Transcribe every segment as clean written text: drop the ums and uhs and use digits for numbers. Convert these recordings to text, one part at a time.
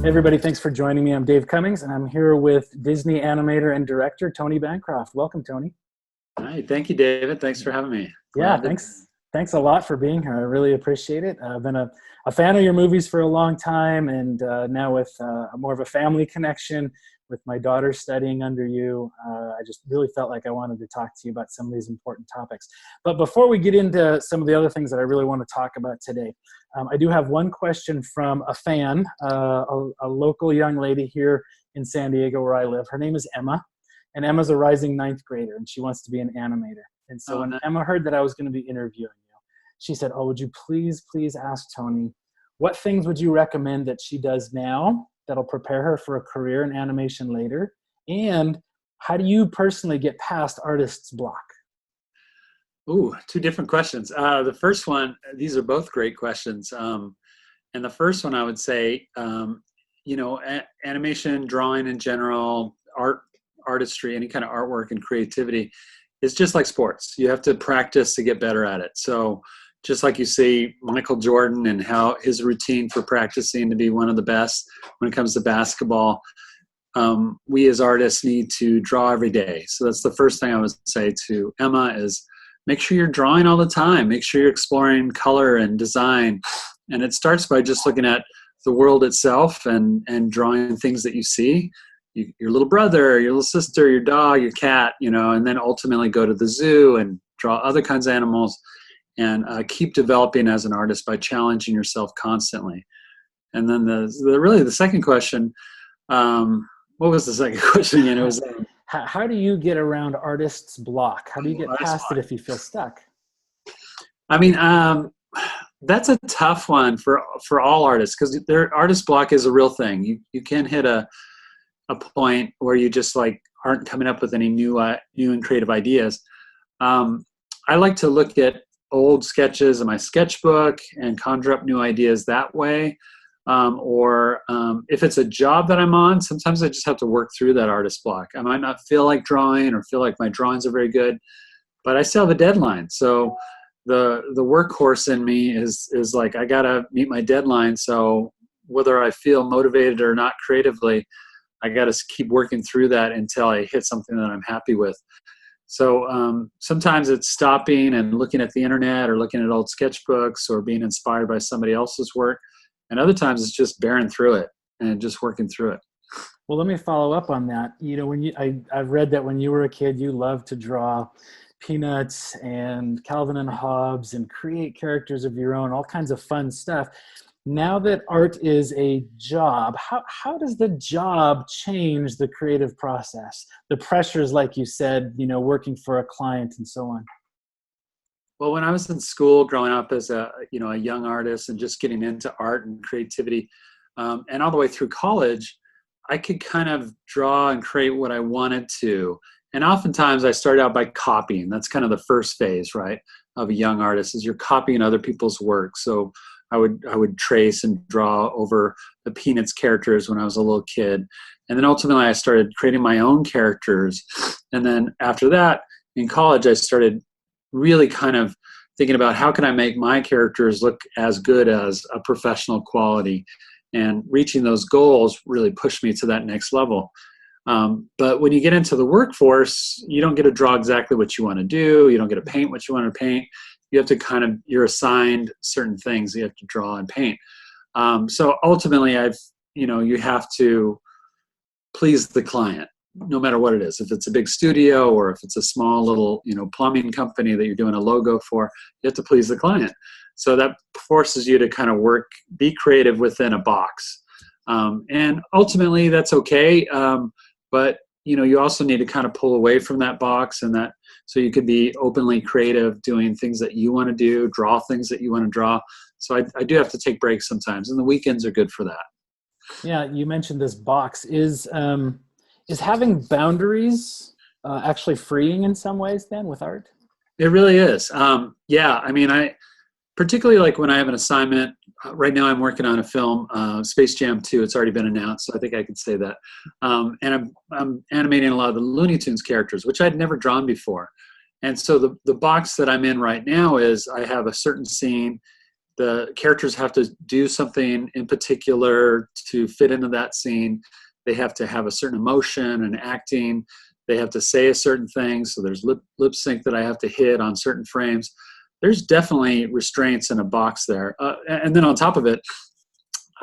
Hey everybody, thanks for joining me. I'm Dave Cummings, and I'm here with Disney animator and director Tony Bancroft. Welcome, Tony. Hi, thank you, David. Thanks for having me. Yeah, Glad to. thanks a lot for being here. I really appreciate it. I've been a fan of your movies for a long time, and now with more of a family connection with my daughter studying under you, I just really felt like I wanted to talk to you about some of these important topics. But before we get into some of the other things that I really want to talk about today, I do have one question from a fan, a local young lady here in San Diego where I live. Her name is Emma, and Emma's a rising ninth grader, and she wants to be an animator. And so when Emma heard that I was going to be interviewing you, she said, "Oh, would you please ask Tony, what things would you recommend that she does now that'll prepare her for a career in animation later? And how do you personally get past artist's block?" Ooh, two different questions. The first one, these are both great questions. And the first one I would say, animation, drawing in general, artistry, any kind of artwork and creativity is just like sports. You have to practice to get better at it. So just like you see Michael Jordan and how his routine for practicing to be one of the best when it comes to basketball, we as artists need to draw every day. So that's the first thing I would say to Emma is make sure you're drawing all the time. Make sure you're exploring color and design. And it starts by just looking at the world itself and drawing things that you see. Your little brother, your little sister, your dog, your cat, and then ultimately go to the zoo and draw other kinds of animals and keep developing as an artist by challenging yourself constantly. And then the second question, what was the second question again? It was how do you get around artist's block? How do you get past it if you feel stuck? I mean, that's a tough one for all artists because their artist block is a real thing. You can hit a point where you just like aren't coming up with any new and creative ideas. I like to look at old sketches in my sketchbook and conjure up new ideas that way. Or if it's a job that I'm on, sometimes I just have to work through that artist block. I might not feel like drawing or feel like my drawings are very good, but I still have a deadline. So the workhorse in me is like, I gotta meet my deadline. So whether I feel motivated or not creatively, I gotta keep working through that until I hit something that I'm happy with. So sometimes it's stopping and looking at the internet or looking at old sketchbooks or being inspired by somebody else's work. And other times it's just bearing through it and just working through it. Well, let me follow up on that. I've read that when you were a kid, you loved to draw Peanuts and Calvin and Hobbes and create characters of your own, all kinds of fun stuff. Now that art is a job, how does the job change the creative process? The pressures, like you said, working for a client and so on. Well, when I was in school growing up as a young artist and just getting into art and creativity, and all the way through college, I could kind of draw and create what I wanted to. And oftentimes I started out by copying. That's kind of the first phase, right, of a young artist is you're copying other people's work. So I would trace and draw over the Peanuts characters when I was a little kid. And then ultimately I started creating my own characters. And then after that, in college, I started really kind of thinking about how can I make my characters look as good as a professional quality, and reaching those goals really pushed me to that next level. But when you get into the workforce, you don't get to draw exactly what you want to do. You don't get to paint what you want to paint. You have to you're assigned certain things you have to draw and paint. So ultimately you have to please the client, no matter what it is. If it's a big studio or if it's a small little, plumbing company that you're doing a logo for, you have to please the client. So that forces you to kind of be creative within a box. And ultimately that's okay. But you also need to kind of pull away from that box so you could be openly creative, doing things that you want to do, draw things that you want to draw. So I do have to take breaks sometimes, and the weekends are good for that. Yeah, you mentioned this box. Is having boundaries actually freeing in some ways then with art? It really is. Yeah, I mean, particularly like when I have an assignment. Right now I'm working on a film, Space Jam 2. It's already been announced, so I think I could say that. And I'm animating a lot of the Looney Tunes characters, which I'd never drawn before. And so the box that I'm in right now is I have a certain scene the characters have to do something in particular to fit into that scene. They have to have a certain emotion and acting. They have to say a certain thing. So there's lip sync that I have to hit on certain frames. There's definitely restraints in a box there. And then on top of it,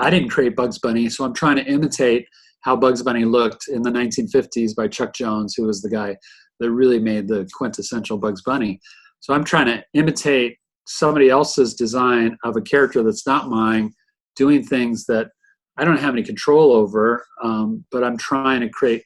I didn't create Bugs Bunny, so I'm trying to imitate how Bugs Bunny looked in the 1950s by Chuck Jones, who was the guy that really made the quintessential Bugs Bunny. So I'm trying to imitate somebody else's design of a character that's not mine, doing things that I don't have any control over, but I'm trying to create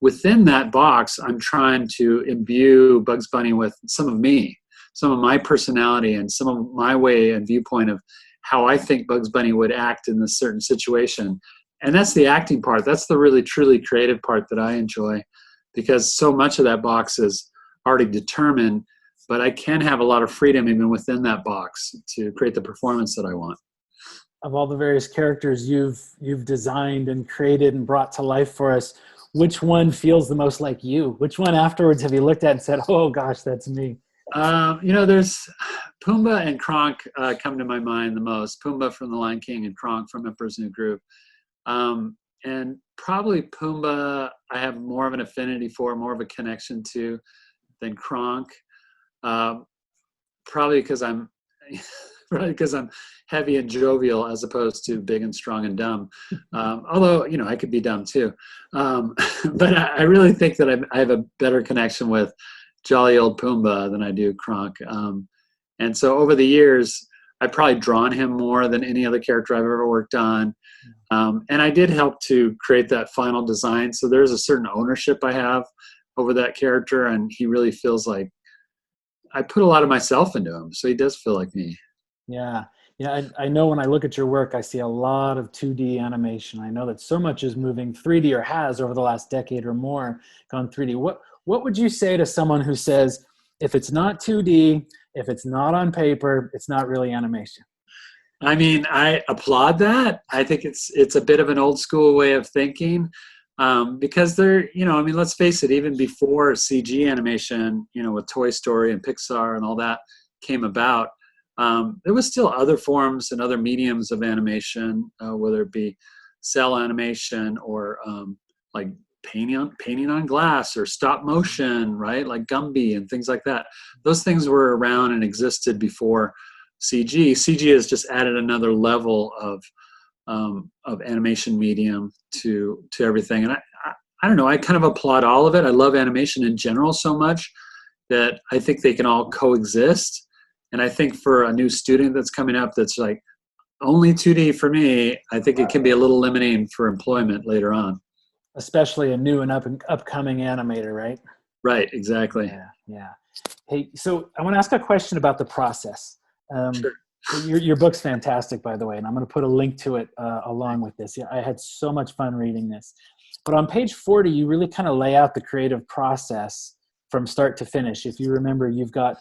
within that box. I'm trying to imbue Bugs Bunny with some of me, some of my personality, and some of my way and viewpoint of how I think Bugs Bunny would act in this certain situation. And that's the acting part. That's the really, truly creative part that I enjoy, because so much of that box is already determined, but I can have a lot of freedom even within that box to create the performance that I want. Of all the various characters you've designed and created and brought to life for us, which one feels the most like you? Which one afterwards have you looked at and said, oh gosh, that's me? There's Pumbaa and Kronk come to my mind the most. Pumbaa from The Lion King and Kronk from Emperor's New Groove. And probably Pumbaa I have more of an affinity for, more of a connection to than Kronk. Probably because I'm heavy and jovial as opposed to big and strong and dumb. Although, I could be dumb too. But I really think that I have a better connection with jolly old Pumbaa than I do Kronk. And so over the years, I've probably drawn him more than any other character I've ever worked on. And I did help to create that final design. So there's a certain ownership I have over that character, and he really feels like I put a lot of myself into him. So he does feel like me. Yeah. I know when I look at your work, I see a lot of 2D animation. I know that so much is moving 3D, or has over the last decade or more gone 3D. What would you say to someone who says, if it's not 2D, if it's not on paper, it's not really animation? I mean, I applaud that. I think it's a bit of an old school way of thinking, because let's face it, even before CG animation, with Toy Story and Pixar and all that came about, there was still other forms and other mediums of animation, whether it be cell animation or like painting on glass or stop motion, right? Like Gumby and things like that. Those things were around and existed before CG. CG has just added another level of animation medium to everything. And I don't know, I kind of applaud all of it. I love animation in general so much that I think they can all coexist. And I think for a new student that's coming up that's like, only 2D for me, I think it can be a little limiting for employment later on. Especially a new and upcoming animator, right? Right, exactly. Yeah. Hey, so I want to ask a question about the process. Sure. Your book's fantastic, by the way, and I'm going to put a link to it along with this. Yeah, I had so much fun reading this. But on page 40, you really kind of lay out the creative process from start to finish. If you remember, you've got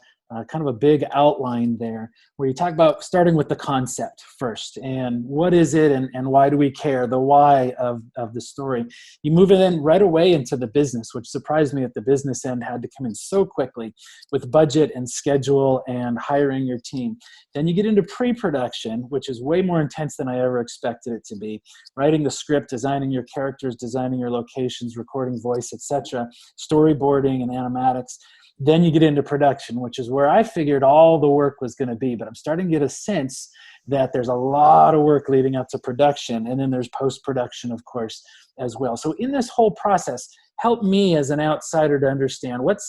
kind of a big outline there where you talk about starting with the concept first and what is it and why do we care, the why of the story. You move it in right away into the business, which surprised me that the business end had to come in so quickly with budget and schedule and hiring your team. Then you get into pre-production, which is way more intense than I ever expected it to be. Writing the script, designing your characters, designing your locations, recording voice, etc., storyboarding and animatics. Then you get into production, which is where I figured all the work was going to be. But I'm starting to get a sense that there's a lot of work leading up to production. And then there's post-production, of course, as well. So in this whole process, help me as an outsider to understand what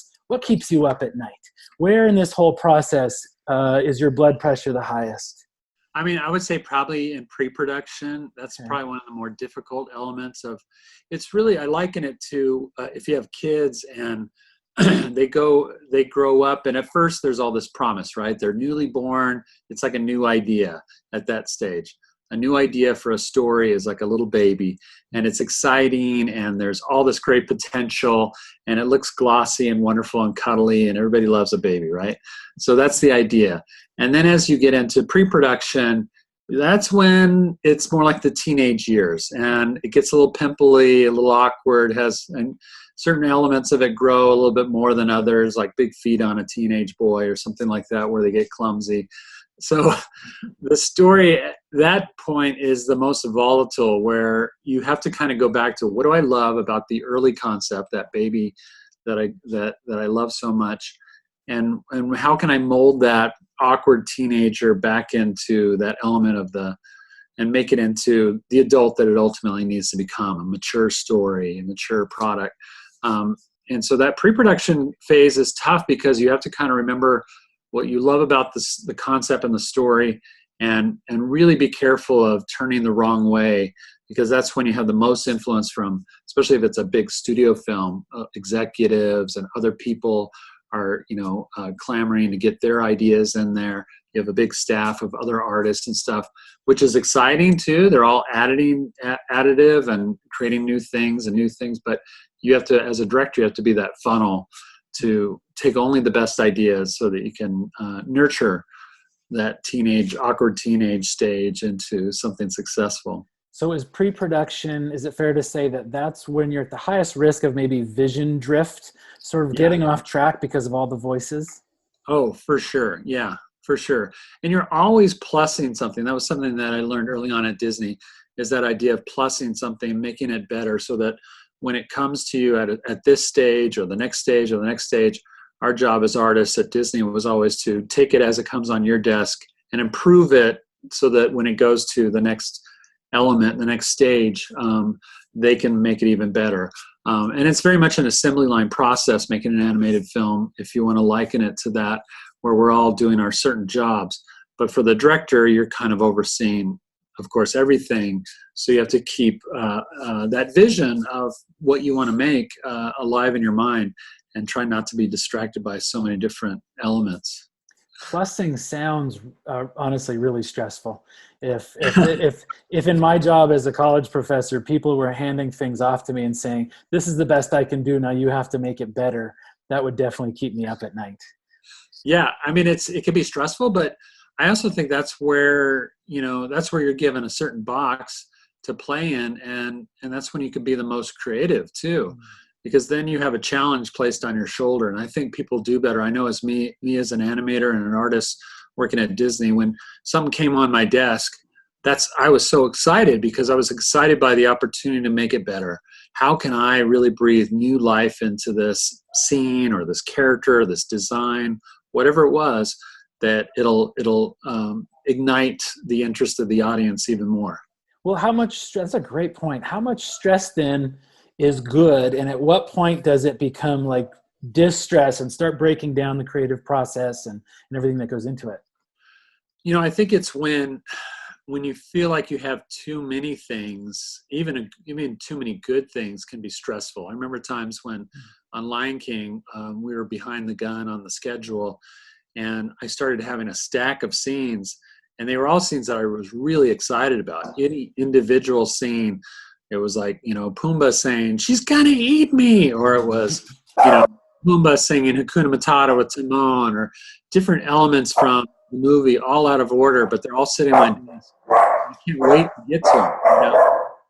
keeps you up at night. Where in this whole process is your blood pressure the highest? I mean, I would say probably in pre-production. That's probably one of the more difficult elements of. It's really, I liken it to if you have kids and they grow up, and at first there's all this promise, right? They're newly born. It's like a new idea at that stage. A new idea for a story is like a little baby, and it's exciting, and there's all this great potential, and it looks glossy and wonderful and cuddly, and everybody loves a baby, right? So that's the idea. And then as you get into pre-production, that's when it's more like the teenage years, and it gets a little pimply, a little awkward, and certain elements of it grow a little bit more than others, like big feet on a teenage boy or something like that, where they get clumsy. So the story at that point is the most volatile, where you have to kind of go back to, what do I love about the early concept, that baby that I love so much, and how can I mold that awkward teenager back into that element of and make it into the adult that it ultimately needs to become, a mature story, a mature product. And so that pre-production phase is tough, because you have to kind of remember what you love about the concept and the story, and really be careful of turning the wrong way, because that's when you have the most influence from, especially if it's a big studio film, executives and other people are clamoring to get their ideas in there. You have a big staff of other artists and stuff, which is exciting too. They're all additive and creating new things, but you have to, as a director, you have to be that funnel to take only the best ideas, so that you can nurture that awkward teenage stage into something successful. So is pre-production, is it fair to say that that's when you're at the highest risk of maybe vision drift, sort of getting off track because of all the voices? Oh, for sure. Yeah, for sure. And you're always plussing something. That was something that I learned early on at Disney, is that idea of plussing something, making it better, so that when it comes to you at this stage or the next stage or the next stage, our job as artists at Disney was always to take it as it comes on your desk and improve it, so that when it goes to the next element, the next stage, they can make it even better. And it's very much an assembly line process, making an animated film, if you want to liken it to that, where we're all doing our certain jobs. But for the director, you're kind of overseeing, of course, everything. So you have to keep that vision of what you want to make alive in your mind, and try not to be distracted by so many different elements. Plussing sounds honestly really stressful. If in my job as a college professor, people were handing things off to me and saying, "This is the best I can do. Now you have to make it better," that would definitely keep me up at night. Yeah, I mean, it can be stressful, but I also think that's where you're given a certain box to play in, and that's when you can be the most creative too, because then you have a challenge placed on your shoulder. And I think people do better. I know, as me as an animator and an artist working at Disney, when something came on my desk, I was so excited, because I was excited by the opportunity to make it better. How can I really breathe new life into this scene or this character or this design, whatever it was, that it'll ignite the interest of the audience even more. Well, how much stress? That's a great point. How much stress then is good, and at what point does it become like distress and start breaking down the creative process and everything that goes into it? I think it's when you feel like you have too many things, even too many good things can be stressful. I remember times when on Lion King, we were behind the gun on the schedule, and I started having a stack of scenes, and they were all scenes that I was really excited about. Any individual scene, it was like, Pumbaa saying, "She's gonna eat me," or it was, Pumbaa singing Hakuna Matata with Timon, or different elements from the movie, all out of order, but they're all sitting on my desk. I can't wait to get to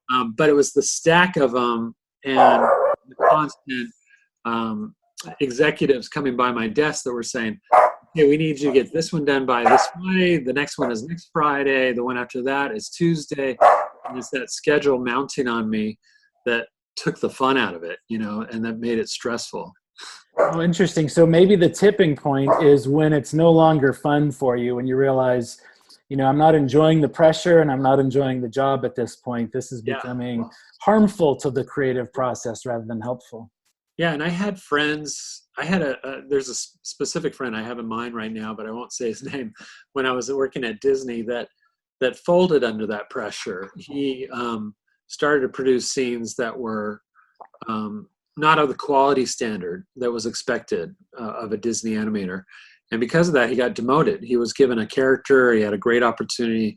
them. But it was the stack of them, and the constant executives coming by my desk that were saying, "Okay, we need you to get this one done by this Friday. The next one is next Friday. The one after that is Tuesday." And it's that schedule mounting on me that took the fun out of it, and that made it stressful. Oh, interesting. So maybe the tipping point is when it's no longer fun for you, and you realize, I'm not enjoying the pressure and I'm not enjoying the job at this point. This is becoming harmful to the creative process rather than helpful. Yeah, and I had friends. There's a specific friend I have in mind right now, but I won't say his name. When I was working at Disney, that folded under that pressure. He started to produce scenes that were not of the quality standard that was expected of a Disney animator. And because of that, he got demoted. He was given a character. He had a great opportunity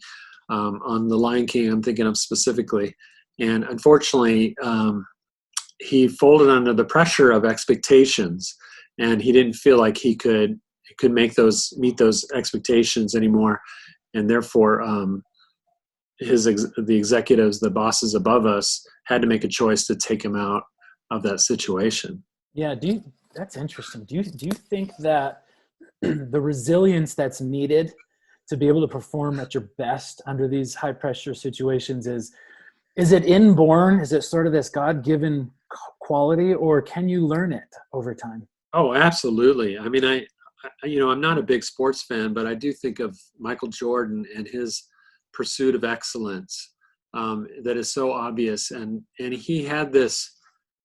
on The Lion King, I'm thinking of specifically. And unfortunately, he folded under the pressure of expectations, and he didn't feel like he could meet those expectations anymore. And therefore, the executives, the bosses above us, had to make a choice to take him out of that situation. Yeah, that's interesting. Do you think that the resilience that's needed to be able to perform at your best under these high pressure situations is it inborn? Is it sort of this God-given quality, or can you learn it over time? Oh, absolutely. I mean, I'm not a big sports fan, but I do think of Michael Jordan and his pursuit of excellence that is so obvious. And he had this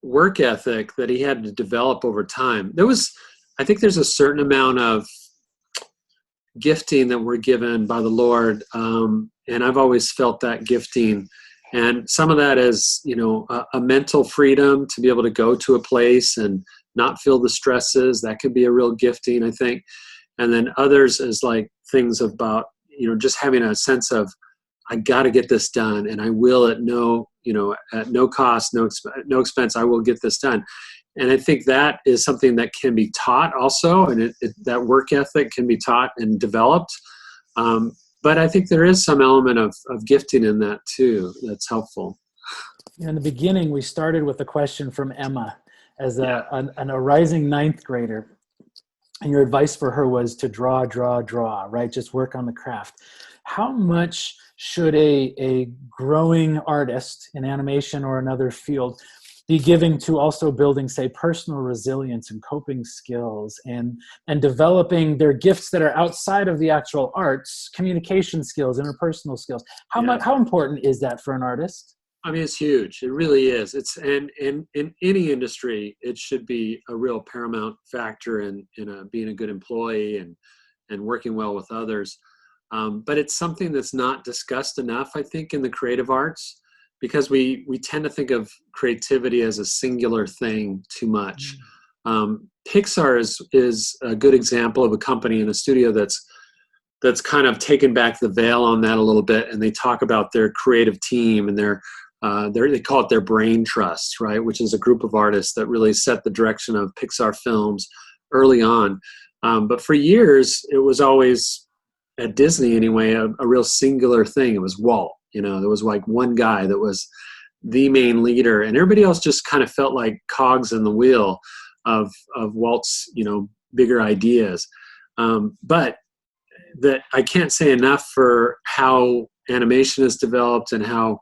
work ethic that he had to develop over time. I think there's a certain amount of gifting that we're given by the Lord. And I've always felt that gifting. And some of that is, a mental freedom to be able to go to a place and not feel the stresses. That could be a real gifting, I think. And then others is like things about, just having a sense of, I got to get this done, and I will at no cost, no expense, I will get this done. And I think that is something that can be taught also, and that work ethic can be taught and developed. But I think there is some element of gifting in that too that's helpful. In the beginning, we started with a question from Emma as an rising ninth grader. And your advice for her was to draw, right? Just work on the craft. How much should a growing artist in animation or another field be giving to also building, say, personal resilience and coping skills and developing their gifts that are outside of the actual arts, communication skills, interpersonal skills? How important is that for an artist? I mean, it's huge. It really is. And in any industry, it should be a real paramount factor in being a good employee and working well with others. But it's something that's not discussed enough, I think, in the creative arts, because we tend to think of creativity as a singular thing too much. Pixar is a good example of a company and a studio that's kind of taken back the veil on that a little bit, and they talk about their creative team and they call it their brain trust, right? Which is a group of artists that really set the direction of Pixar films early on. But for years, it was always, at Disney anyway, a real singular thing. It was Walt. There was like one guy that was the main leader, and everybody else just kind of felt like cogs in the wheel of Walt's, bigger ideas. But that I can't say enough for how animation is developed and how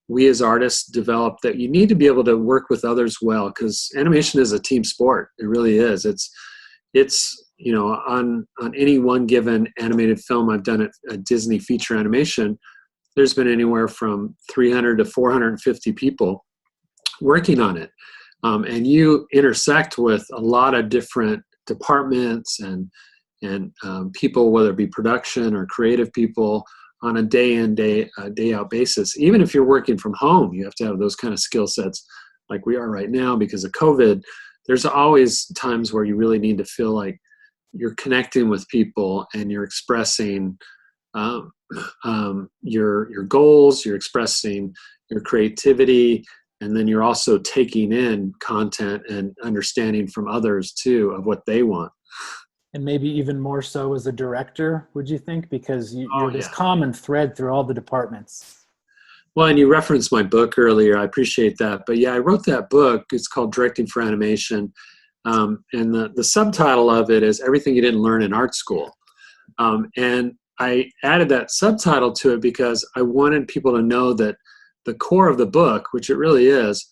we as artists develop, that you need to be able to work with others well, because animation is a team sport. It really is. It's on any one given animated film I've done at Disney feature animation, there's been anywhere from 300 to 450 people working on it. And you intersect with a lot of different departments and people, whether it be production or creative people, on a day in, day out basis. Even if you're working from home, you have to have those kind of skill sets like we are right now because of COVID. There's always times where you really need to feel like you're connecting with people and you're expressing your goals, you're expressing your creativity, and then you're also taking in content and understanding from others too of what they want. And maybe even more so as a director, would you think? Because you're this common thread through all the departments. Well, and you referenced my book earlier. I appreciate that. But yeah, I wrote that book. It's called Directing for Animation. And the subtitle of it is Everything You Didn't Learn in Art School. And I added that subtitle to it because I wanted people to know that the core of the book, which it really is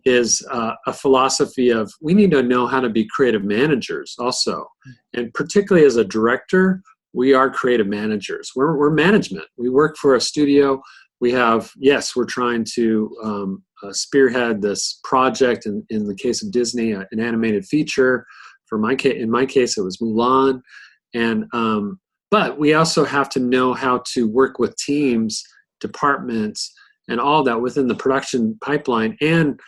a philosophy of we need to know how to be creative managers also. And particularly as a director, we are creative managers. We're management. We work for a studio. We're trying to spearhead this project. In the case of Disney, an animated feature. In my case, it was Mulan. And but we also have to know how to work with teams, departments, and all that within the production pipeline, and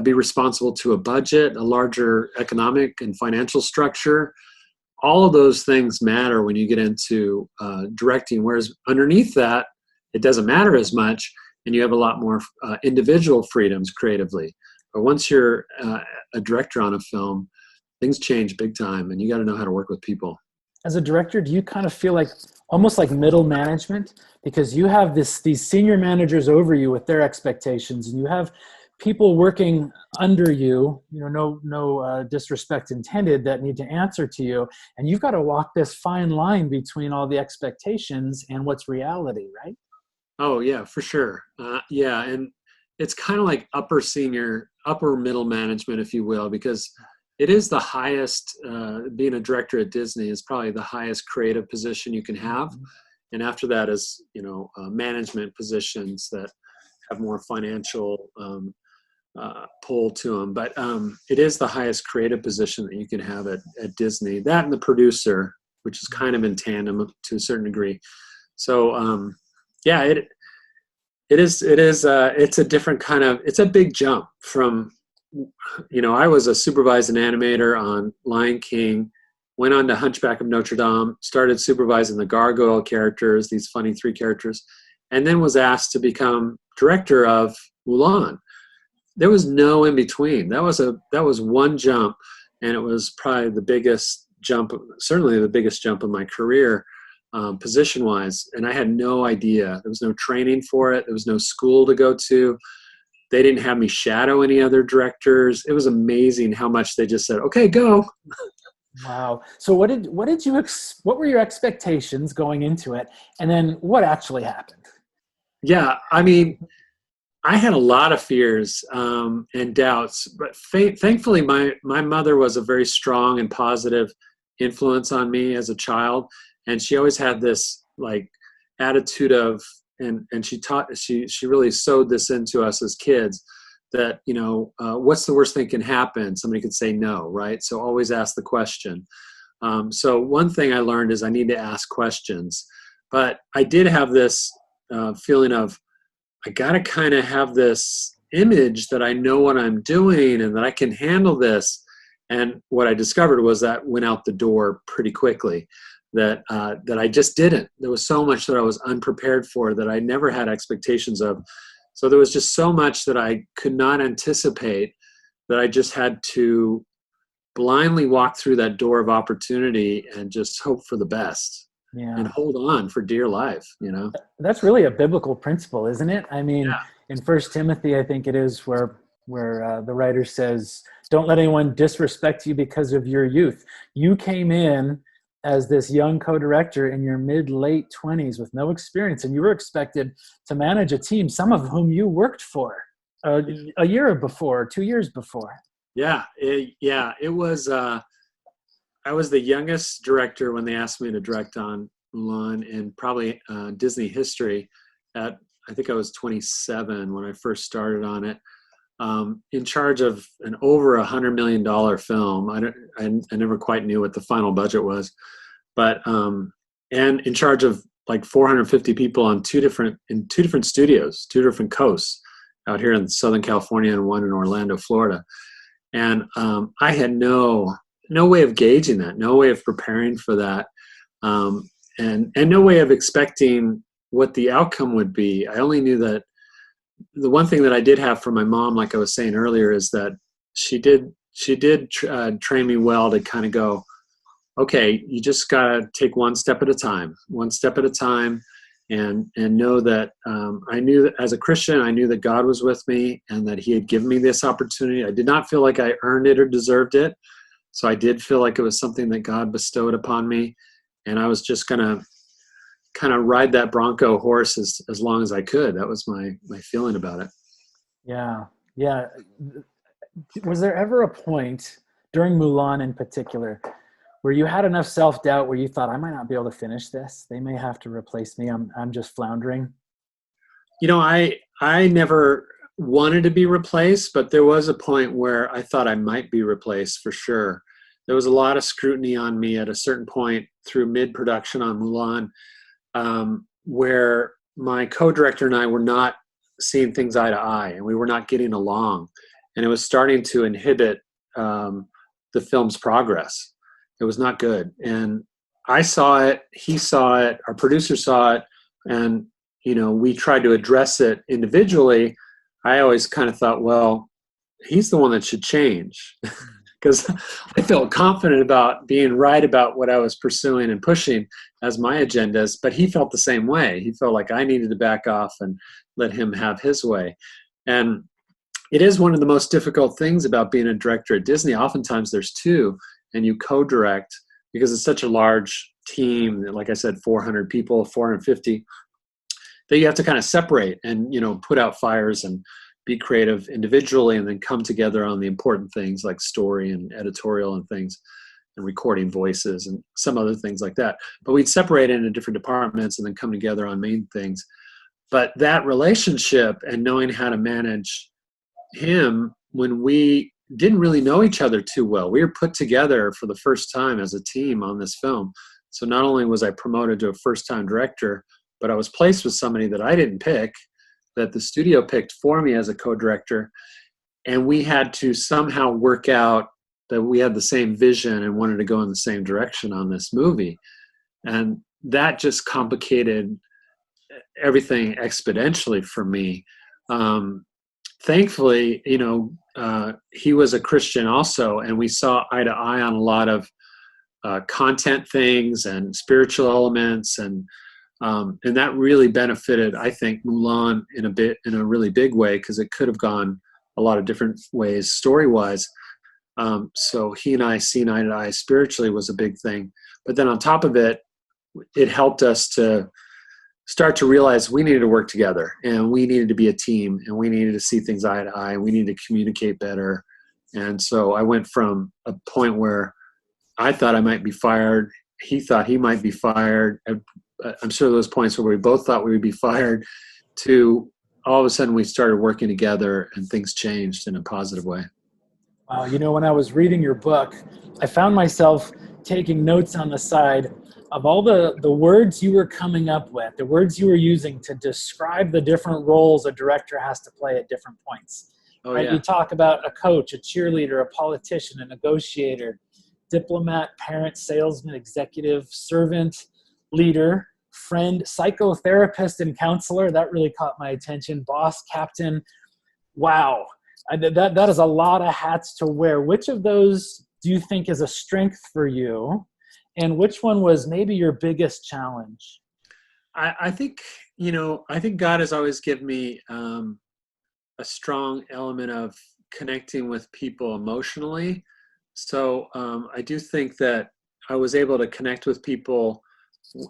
be responsible to a budget, a larger economic and financial structure. All of those things matter when you get into directing, whereas underneath that, it doesn't matter as much, and you have a lot more individual freedoms creatively. But once you're a director on a film, things change big time, and you got to know how to work with people. As a director, do you kind of feel like almost like middle management? Because you have these senior managers over you with their expectations, and you have people working under you, no disrespect intended, that need to answer to you, and you've got to walk this fine line between all the expectations and what's reality, right? Oh yeah, for sure. Yeah, and it's kind of like upper middle management, if you will, because it is the highest. Being a director at Disney is probably the highest creative position you can have, and after that is management positions that have more financial pull to them. But it is the highest creative position that you can have at Disney. That and the producer, which is kind of in tandem to a certain degree. So yeah, it's a different kind of, it's a big jump from, I was a supervising animator on Lion King, went on to Hunchback of Notre Dame, started supervising the gargoyle characters, these funny three characters, and then was asked to become director of Mulan. There was no in between. That was one jump, and it was probably the biggest jump, certainly the biggest jump in my career, position-wise. And I had no idea. There was no training for it. There was no school to go to. They didn't have me shadow any other directors. It was amazing how much they just said, "Okay, go." Wow. So what were your expectations going into it, and then what actually happened? Yeah, I mean, I had a lot of fears and doubts, but thankfully my mother was a very strong and positive influence on me as a child, and she always had this like attitude of, and she really sewed this into us as kids, that what's the worst thing can happen? Somebody could say no, right? So always ask the question. So one thing I learned is I need to ask questions, but I did have this feeling of, I got to kind of have this image that I know what I'm doing and that I can handle this. And what I discovered was that went out the door pretty quickly, that I just didn't. There was so much that I was unprepared for, that I never had expectations of. So there was just so much that I could not anticipate, that I just had to blindly walk through that door of opportunity and just hope for the best. Yeah. And hold on for dear life, That's really a biblical principle, isn't it? I mean, Yeah. in First Timothy, I think it is, where the writer says, "Don't let anyone disrespect you because of your youth." You came in as this young co-director in your mid-late 20s with no experience, and you were expected to manage a team, some of whom you worked for a year before, 2 years before. Yeah, it was. I was the youngest director when they asked me to direct on Mulan in probably Disney history. I think I was 27 when I first started on it. In charge of an over $100 million film. I never quite knew what the final budget was, but and in charge of like 450 people on two different studios, two different coasts, out here in Southern California and one in Orlando, Florida. And I had no way of gauging that, no way of preparing for that, and no way of expecting what the outcome would be. I only knew that the one thing that I did have from my mom, like I was saying earlier, is that she did train me well to kind of go, okay, you just got to take one step at a time, and know that I knew that as a Christian, I knew that God was with me and that he had given me this opportunity. I did not feel like I earned it or deserved it. So I did feel like it was something that God bestowed upon me, and I was just going to kind of ride that Bronco horse as long as I could. That was my feeling about it. Yeah. Yeah. Was there ever a point during Mulan in particular where you had enough self-doubt where you thought, I might not be able to finish this? They may have to replace me. I'm just floundering. I never wanted to be replaced, but there was a point where I thought I might be replaced for sure. There was a lot of scrutiny on me at a certain point through mid-production on Mulan, where my co-director and I were not seeing things eye to eye, and we were not getting along, and it was starting to inhibit the film's progress. It was not good, and I saw it, he saw it, our producer saw it, and we tried to address it individually. I always kind of thought, well, he's the one that should change, because I felt confident about being right about what I was pursuing and pushing as my agendas, but he felt the same way. He felt like I needed to back off and let him have his way. And it is one of the most difficult things about being a director at Disney. Oftentimes there's two, and you co-direct because it's such a large team. Like I said, 400 people, 450, that you have to kind of separate and, put out fires and be creative individually and then come together on the important things like story and editorial and things and recording voices and some other things like that. But we'd separate into different departments and then come together on main things. But that relationship and knowing how to manage him when we didn't really know each other too well. We were put together for the first time as a team on this film. So not only was I promoted to a first-time director, but I was placed with somebody that I didn't pick, that the studio picked for me as a co-director. And we had to somehow work out that we had the same vision and wanted to go in the same direction on this movie. And that just complicated everything exponentially for me. Thankfully, he was a Christian also, and we saw eye to eye on a lot of content things and spiritual elements, and that really benefited, I think, Mulan in a really big way, because it could have gone a lot of different ways story-wise. So he and I seeing eye to eye spiritually was a big thing. But then on top of it, it helped us to start to realize we needed to work together and we needed to be a team and we needed to see things eye to eye and we needed to communicate better. And so I went from a point where I thought I might be fired. He thought he might be fired. I'm sure those points where we both thought we would be fired, to all of a sudden we started working together and things changed in a positive way. When I was reading your book, I found myself taking notes on the side of all the words you were coming up with, the words you were using to describe the different roles a director has to play at different points. Right? Yeah. You talk about a coach, a cheerleader, a politician, a negotiator, diplomat, parent, salesman, executive, servant, leader, friend, psychotherapist, and counselor. That really caught my attention. Boss, captain. Wow. That is a lot of hats to wear. Which of those do you think is a strength for you? And which one was maybe your biggest challenge? I think God has always given me a strong element of connecting with people emotionally. So I do think that I was able to connect with people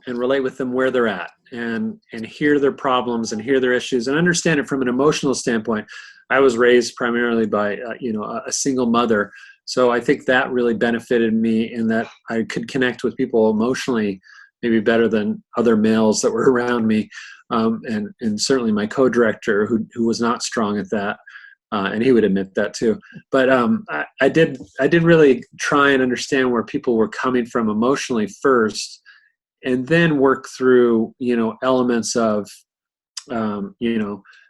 and relate with them where they're at and hear their problems and hear their issues and understand it from an emotional standpoint. I was raised primarily by a single mother. So I think that really benefited me in that I could connect with people emotionally, maybe better than other males that were around me. And certainly my co-director who was not strong at that. And he would admit that too. But I did really try and understand where people were coming from emotionally first, and then work through, elements of,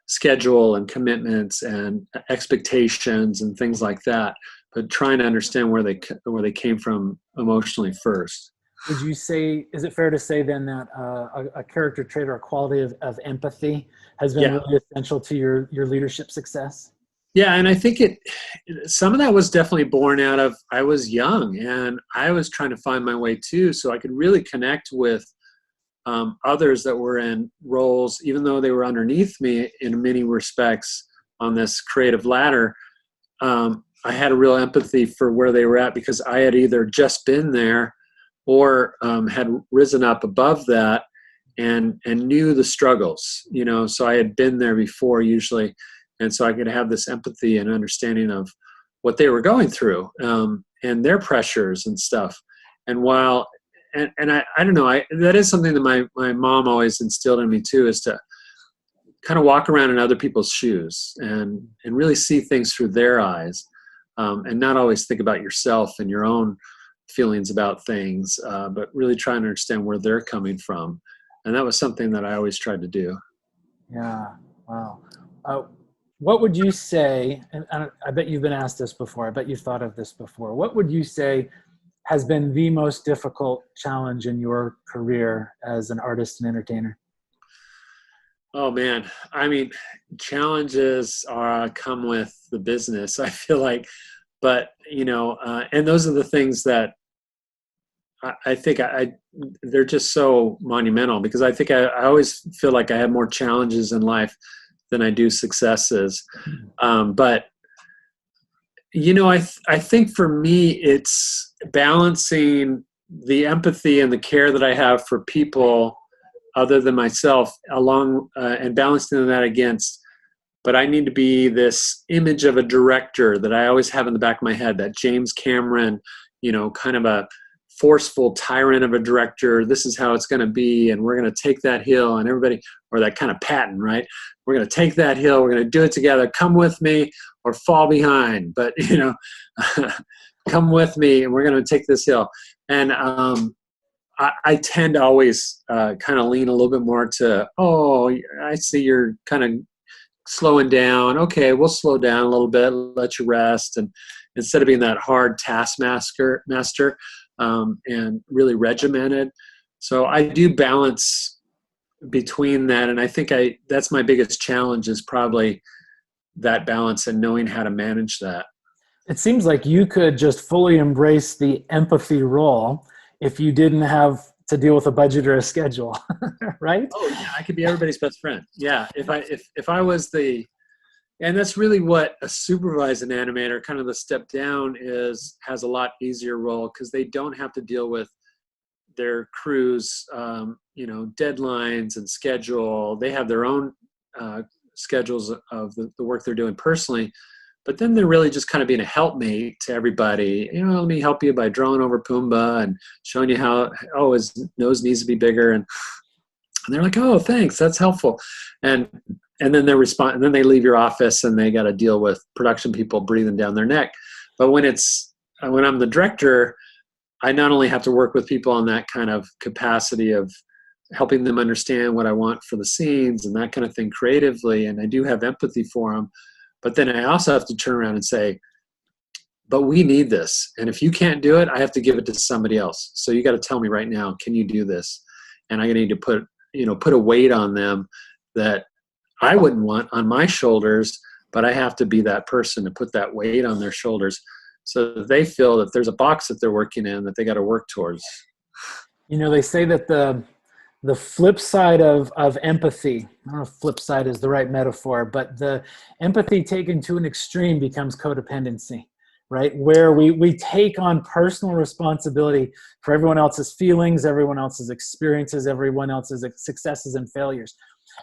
schedule and commitments and expectations and things like that. But trying to understand where they came from emotionally first. Would you say, is it fair to say then that a character trait or a quality of empathy has been really essential to your leadership success? Yeah, and I think some of that was definitely born out of, I was young and I was trying to find my way too, so I could really connect with others that were in roles, even though they were underneath me in many respects on this creative ladder. I had a real empathy for where they were at because I had either just been there or had risen up above that and knew the struggles, so I had been there before usually. And so I could have this empathy and understanding of what they were going through and their pressures and stuff. And while, and I don't know, that is something that my mom always instilled in me too, is to kind of walk around in other people's shoes and really see things through their eyes, and not always think about yourself and your own feelings about things, but really try and understand where they're coming from. And that was something that I always tried to do. Yeah. Wow. What would you say, and I bet you've been asked this before, I bet you've thought of this before, what would you say has been the most difficult challenge in your career as an artist and entertainer? Oh man, I mean, challenges come with the business, I feel like, but and those are the things that I think they're just so monumental, because I think I always feel like I have more challenges in life than I do successes. But I think for me, it's balancing the empathy and the care that I have for people other than myself along and balancing that against, but I need to be this image of a director that I always have in the back of my head, that James Cameron, kind of a forceful tyrant of a director. This is how it's going to be, and we're going to take that hill, and everybody, or that kind of Patton, right? We're going to take that hill. We're going to do it together. Come with me or fall behind. But come with me, and we're going to take this hill. And I tend to always kind of lean a little bit more to, oh, I see you're kind of slowing down. Okay, we'll slow down a little bit, let you rest, and instead of being that hard taskmaster, and really regimented. So I do balance between that, and I think that's my biggest challenge, is probably that balance and knowing how to manage that. It seems like you could just fully embrace the empathy role if you didn't have to deal with a budget or a schedule, right? Oh yeah, I could be everybody's best friend. Yeah, if I was and that's really what a supervising animator, kind of the step down, has a lot easier role, because they don't have to deal with their crew's deadlines and schedule. They have their own schedules of the work they're doing personally, but then they're really just kind of being a helpmate to everybody. Let me help you by drawing over Pumbaa and showing you how, his nose needs to be bigger, and they're like, oh, thanks, that's helpful. And then and then they leave your office and they got to deal with production people breathing down their neck. But when I'm the director, I not only have to work with people on that kind of capacity of helping them understand what I want for the scenes and that kind of thing creatively, and I do have empathy for them, but then I also have to turn around and say, but we need this, and if you can't do it, I have to give it to somebody else. So you got to tell me right now, can you do this? And I need to put a weight on them that I wouldn't want on my shoulders, but I have to be that person to put that weight on their shoulders, so that they feel that there's a box that they're working in that they got to work towards. They say that the flip side of empathy, I don't know if flip side is the right metaphor, but the empathy taken to an extreme becomes codependency, right? Where we take on personal responsibility for everyone else's feelings, everyone else's experiences, everyone else's successes and failures.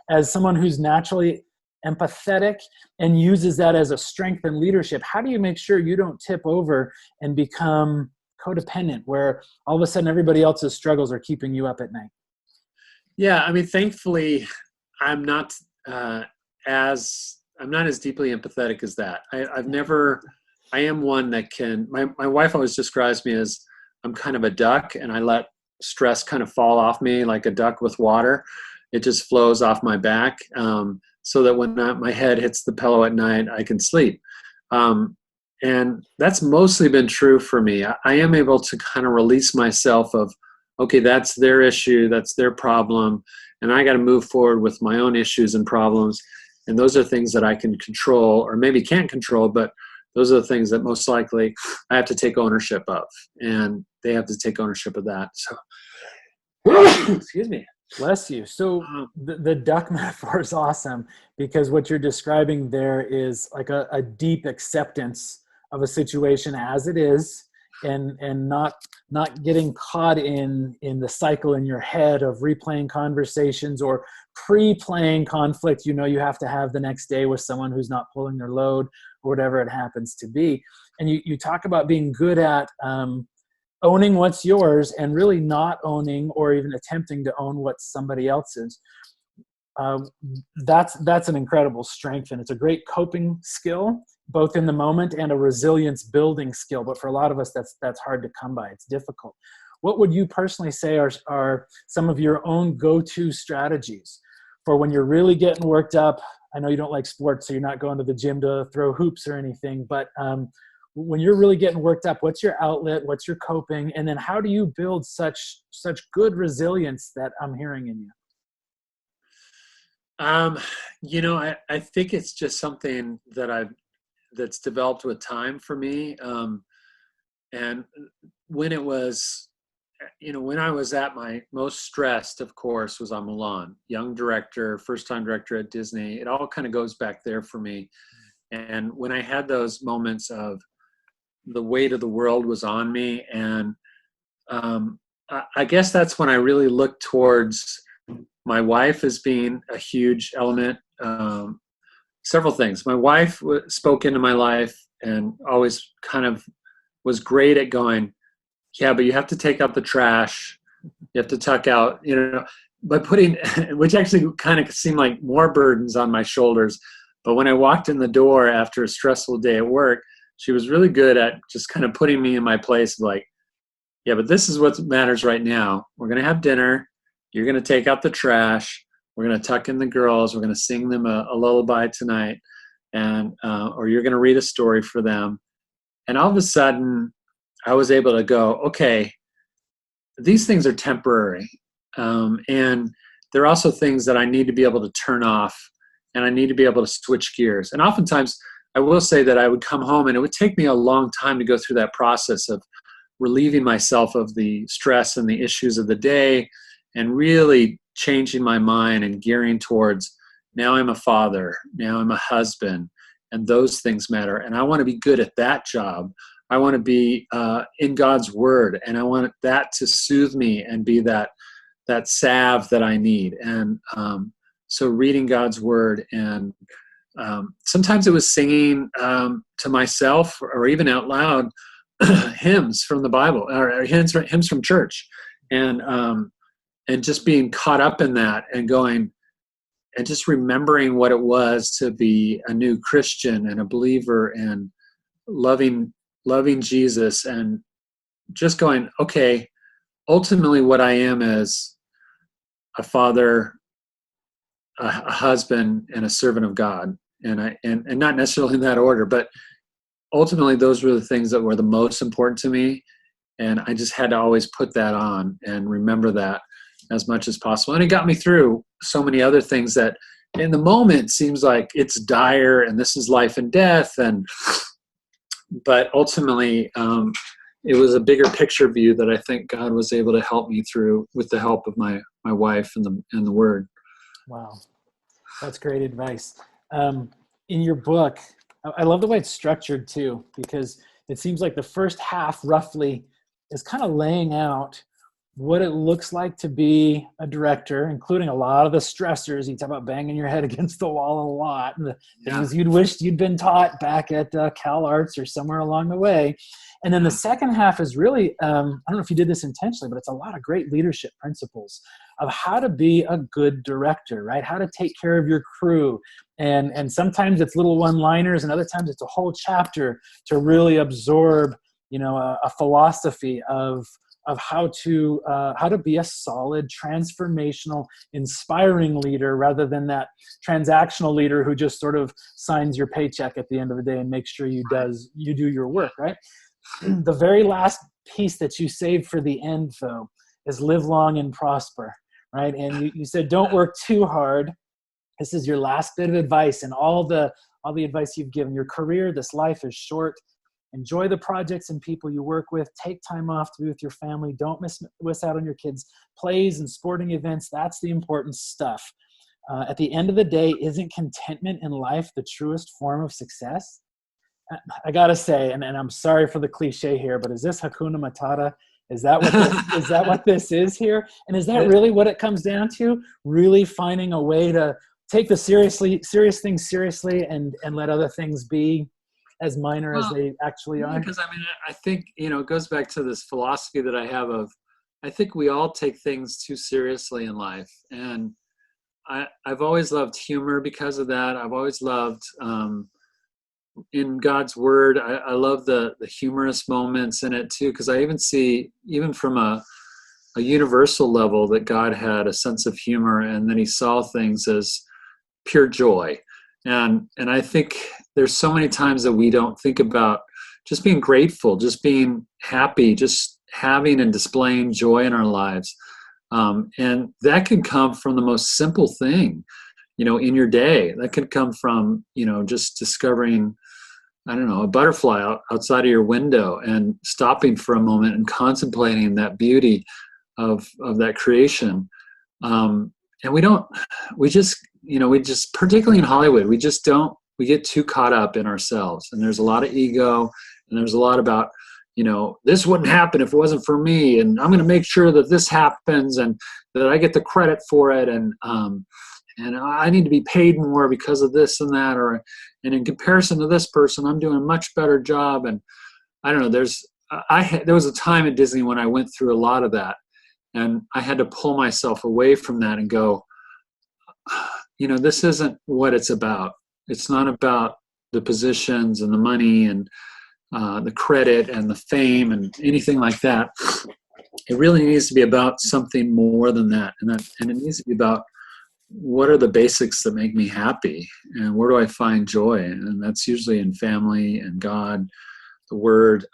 As someone who's naturally empathetic and uses that as a strength in leadership, how do you make sure you don't tip over and become codependent, where all of a sudden everybody else's struggles are keeping you up at night? Yeah, I mean, thankfully, I'm not as deeply empathetic as that. I am one that can. My wife always describes me as, I'm kind of a duck, and I let stress kind of fall off me like a duck with water. It just flows off my back, so that when my head hits the pillow at night, I can sleep. And that's mostly been true for me. I am able to kind of release myself of, okay, that's their issue, that's their problem, and I got to move forward with my own issues and problems. And those are things that I can control, or maybe can't control, but those are the things that most likely I have to take ownership of, and they have to take ownership of that. So, excuse me. Bless you. So the duck metaphor is awesome, because what you're describing there is like a deep acceptance of a situation as it is, and not getting caught in the cycle in your head of replaying conversations or pre-playing conflict you have to have the next day with someone who's not pulling their load or whatever it happens to be. And you talk about being good at owning what's yours and really not owning or even attempting to own what's somebody else's. That's an incredible strength, and it's a great coping skill, both in the moment and a resilience building skill. But for a lot of us, that's hard to come by. It's difficult. What would you personally say are some of your own go-to strategies for when you're really getting worked up? I know you don't like sports, so you're not going to the gym to throw hoops or anything, but when you're really getting worked up, what's your outlet? What's your coping? And then how do you build such good resilience that I'm hearing in you? I think it's just something that's developed with time for me. And when it was when I was at my most stressed, of course, was on Mulan. Young director, first time director at Disney. It all kind of goes back there for me. And when I had those moments of the weight of the world was on me, and I guess that's when I really looked towards my wife as being a huge element. Several things. My wife spoke into my life and always kind of was great at going, yeah, but you have to take out the trash. You have to tuck out, by putting, which actually kind of seemed like more burdens on my shoulders. But when I walked in the door after a stressful day at work, she was really good at just kind of putting me in my place, like, yeah, but this is what matters right now. We're going to have dinner. You're going to take out the trash. We're going to tuck in the girls. We're going to sing them a lullaby tonight, and or you're going to read a story for them. And all of a sudden, I was able to go, okay, these things are temporary. And there are also things that I need to be able to turn off, and I need to be able to switch gears. And oftentimes, I will say that I would come home, and it would take me a long time to go through that process of relieving myself of the stress and the issues of the day, and really changing my mind and gearing towards, now I'm a father, now I'm a husband, and those things matter. And I want to be good at that job. I want to be in God's word, and I want that to soothe me and be that salve that I need. And so reading God's word, and sometimes it was singing to myself or even out loud hymns from the Bible, or hymns from church, and just being caught up in that and going and just remembering what it was to be a new Christian and a believer and loving Jesus, and just going, okay, ultimately what I am is a father, a husband, and a servant of God. And not necessarily in that order, but ultimately those were the things that were the most important to me. And I just had to always put that on and remember that as much as possible. And it got me through so many other things that in the moment seems like it's dire and this is life and death. But ultimately, it was a bigger picture view that I think God was able to help me through with the help of my wife and the Word. Wow, that's great advice. In your book, I love the way it's structured too, because it seems like the first half roughly is kind of laying out what it looks like to be a director, including a lot of the stressors. You talk about banging your head against the wall a lot, and the things you'd wished you'd been taught back at Cal Arts or somewhere along the way. And then the second half is really, I don't know if you did this intentionally, but it's a lot of great leadership principles of how to be a good director, right? How to take care of your crew. And sometimes it's little one-liners, and other times it's a whole chapter to really absorb, a philosophy of how to be a solid, transformational, inspiring leader, rather than that transactional leader who just sort of signs your paycheck at the end of the day and makes sure you do your work, right? The very last piece that you saved for the end, though, is live long and prosper, right? And you said, don't work too hard. This is your last bit of advice, and all the advice you've given. Your career, this life is short. Enjoy the projects and people you work with. Take time off to be with your family. Don't miss out on your kids' plays and sporting events. That's the important stuff. At the end of the day, isn't contentment in life the truest form of success? I gotta say, and I'm sorry for the cliche here, but is this Hakuna Matata? Is that what this is here? And is that really what it comes down to? Really finding a way to take the serious things seriously and let other things be as minor as they actually are? Because I think, it goes back to this philosophy that I have of, I think we all take things too seriously in life. And I've always loved humor because of that. I've always loved, in God's word, I love the humorous moments in it too, because I even see, even from a universal level, that God had a sense of humor, and then he saw things as pure joy. And I think there's so many times that we don't think about just being grateful, just being happy, just having and displaying joy in our lives. And that can come from the most simple thing, in your day. That could come from, just discovering I don't know, a butterfly outside of your window, and stopping for a moment and contemplating that beauty of that creation. And we just, particularly in Hollywood, we get too caught up in ourselves, and there's a lot of ego, and there's a lot about, this wouldn't happen if it wasn't for me, and I'm going to make sure that this happens and that I get the credit for it, and I need to be paid more because of this and that, and in comparison to this person, I'm doing a much better job. And I don't know, there was a time at Disney when I went through a lot of that, and I had to pull myself away from that and go, this isn't what it's about. It's not about the positions and the money and the credit and the fame and anything like that. It really needs to be about something more than that. And it needs to be about, what are the basics that make me happy, and where do I find joy? And that's usually in family and God, the Word,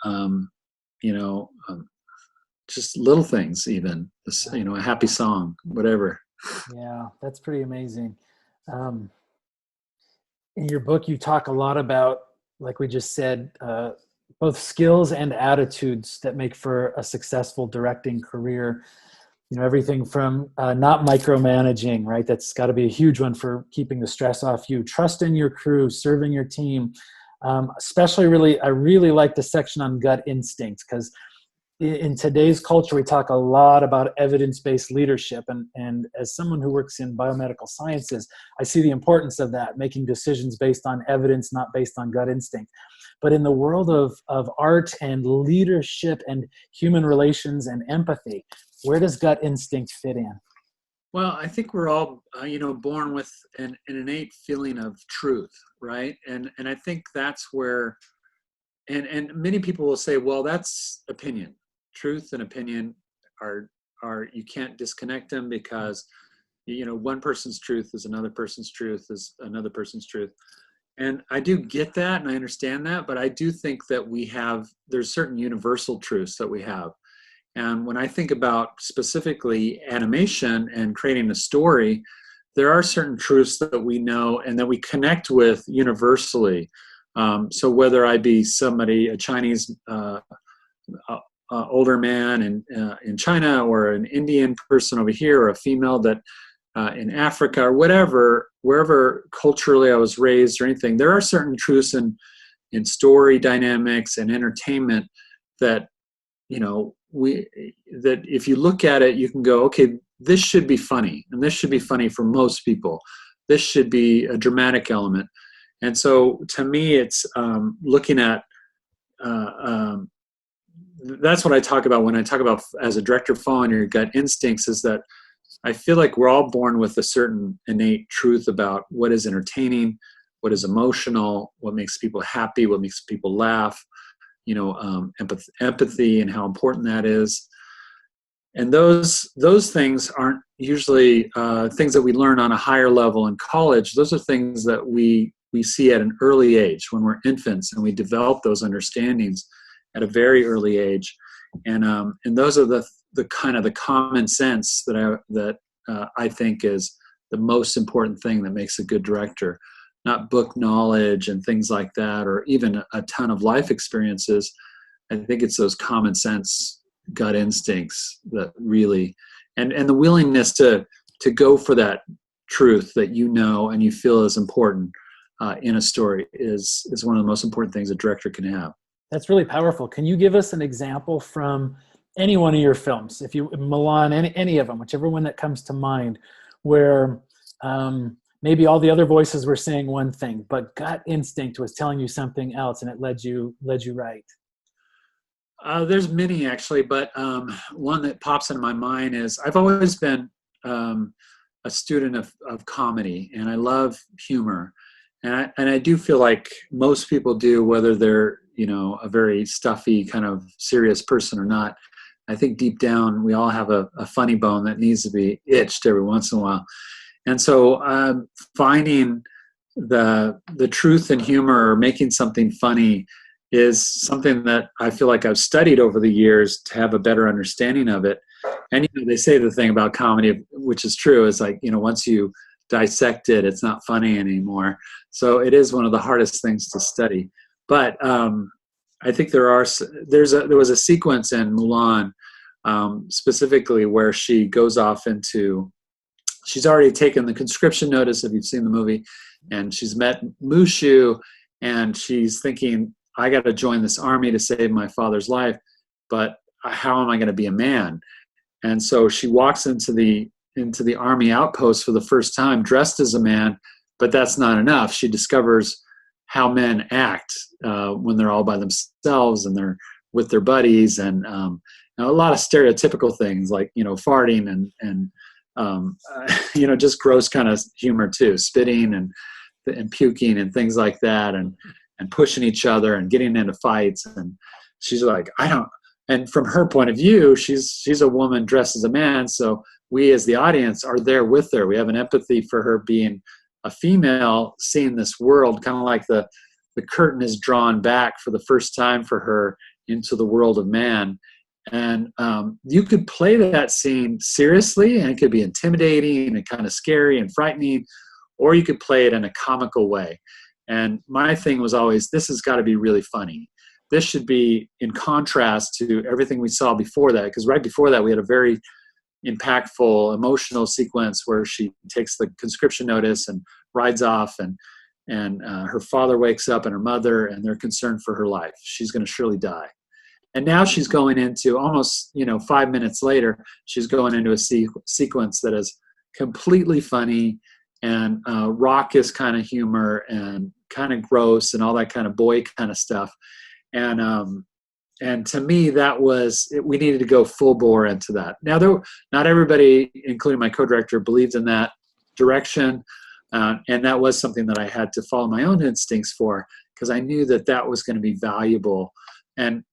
just little things, even a happy song, whatever. Yeah, that's pretty amazing. In your book, you talk a lot about, like we just said, both skills and attitudes that make for a successful directing career. Everything from not micromanaging, right? That's got to be a huge one for keeping the stress off you. Trust in your crew, serving your team. Especially, I really like the section on gut instinct, because in today's culture, we talk a lot about evidence-based leadership. And as someone who works in biomedical sciences, I see the importance of that, making decisions based on evidence, not based on gut instinct. But in the world of art and leadership and human relations and empathy, where does gut instinct fit in? Well, I think we're all, born with an innate feeling of truth, right? And I think that's where, and many people will say, well, that's opinion. Truth and opinion are you can't disconnect them, because, one person's truth is another person's truth is another person's truth. And I do get that, and I understand that, but I do think that there's certain universal truths that we have. And when I think about specifically animation and creating a story, there are certain truths that we know and that we connect with universally. So whether I be a Chinese older man in China, or an Indian person over here, or a female that in Africa, or wherever culturally I was raised or anything, there are certain truths in story dynamics and entertainment that, that if you look at it, you can go, okay, this should be funny, and this should be funny for most people. This should be a dramatic element. And so to me, it's looking at, that's what I talk about when I talk about, as a director, following your gut instincts, is that I feel like we're all born with a certain innate truth about what is entertaining, what is emotional, what makes people happy, what makes people laugh, empathy and how important that is. And those things aren't usually things that we learn on a higher level in college. Those are things that we see at an early age, when we're infants, and we develop those understandings at a very early age. And those are the kind of the common sense that I think is the most important thing that makes a good director. Not book knowledge and things like that, or even a ton of life experiences. I think it's those common sense gut instincts that really, and the willingness to go for that truth that and you feel is important in a story is one of the most important things a director can have. That's really powerful. Can you give us an example from any one of your films, Mulan, any of them, whichever one that comes to mind, where maybe all the other voices were saying one thing, but gut instinct was telling you something else, and it led you right? There's many, actually, but one that pops into my mind is, I've always been a student of comedy, and I love humor. And I do feel like most people do, whether they're, a very stuffy kind of serious person or not. I think deep down, we all have a funny bone that needs to be itched every once in a while. And so finding the truth in humor, or making something funny, is something that I feel like I've studied over the years to have a better understanding of it. And they say the thing about comedy, which is true, is like, once you dissect it, it's not funny anymore. So it is one of the hardest things to study. But I think there was a sequence in Mulan, specifically where she goes off into, she's already taken the conscription notice, if you've seen the movie, and she's met Mushu, and she's thinking, I got to join this army to save my father's life, but how am I going to be a man? And so she walks into the army outpost for the first time dressed as a man, but that's not enough. She discovers how men act when they're all by themselves and they're with their buddies, and a lot of stereotypical things like, farting and just gross kind of humor too, spitting and puking and things like that, and pushing each other and getting into fights. And she's like, and from her point of view, she's a woman dressed as a man. So we as the audience are there with her. We have an empathy for her being a female, seeing this world, kind of like the curtain is drawn back for the first time for her into the world of man. And you could play that scene seriously, and it could be intimidating and kind of scary and frightening, or you could play it in a comical way. And my thing was always, this has got to be really funny. This should be in contrast to everything we saw before that, because right before that we had a very impactful emotional sequence where she takes the conscription notice and rides off, and her father wakes up and her mother, and they're concerned for her life. She's going to surely die. And now she's going into almost, 5 minutes later, she's going into a sequence that is completely funny and raucous kind of humor and kind of gross and all that kind of boy kind of stuff. And to me, we needed to go full bore into that. Now, not everybody, including my co-director, believed in that direction. And that was something that I had to follow my own instincts for, because I knew that was going to be valuable. And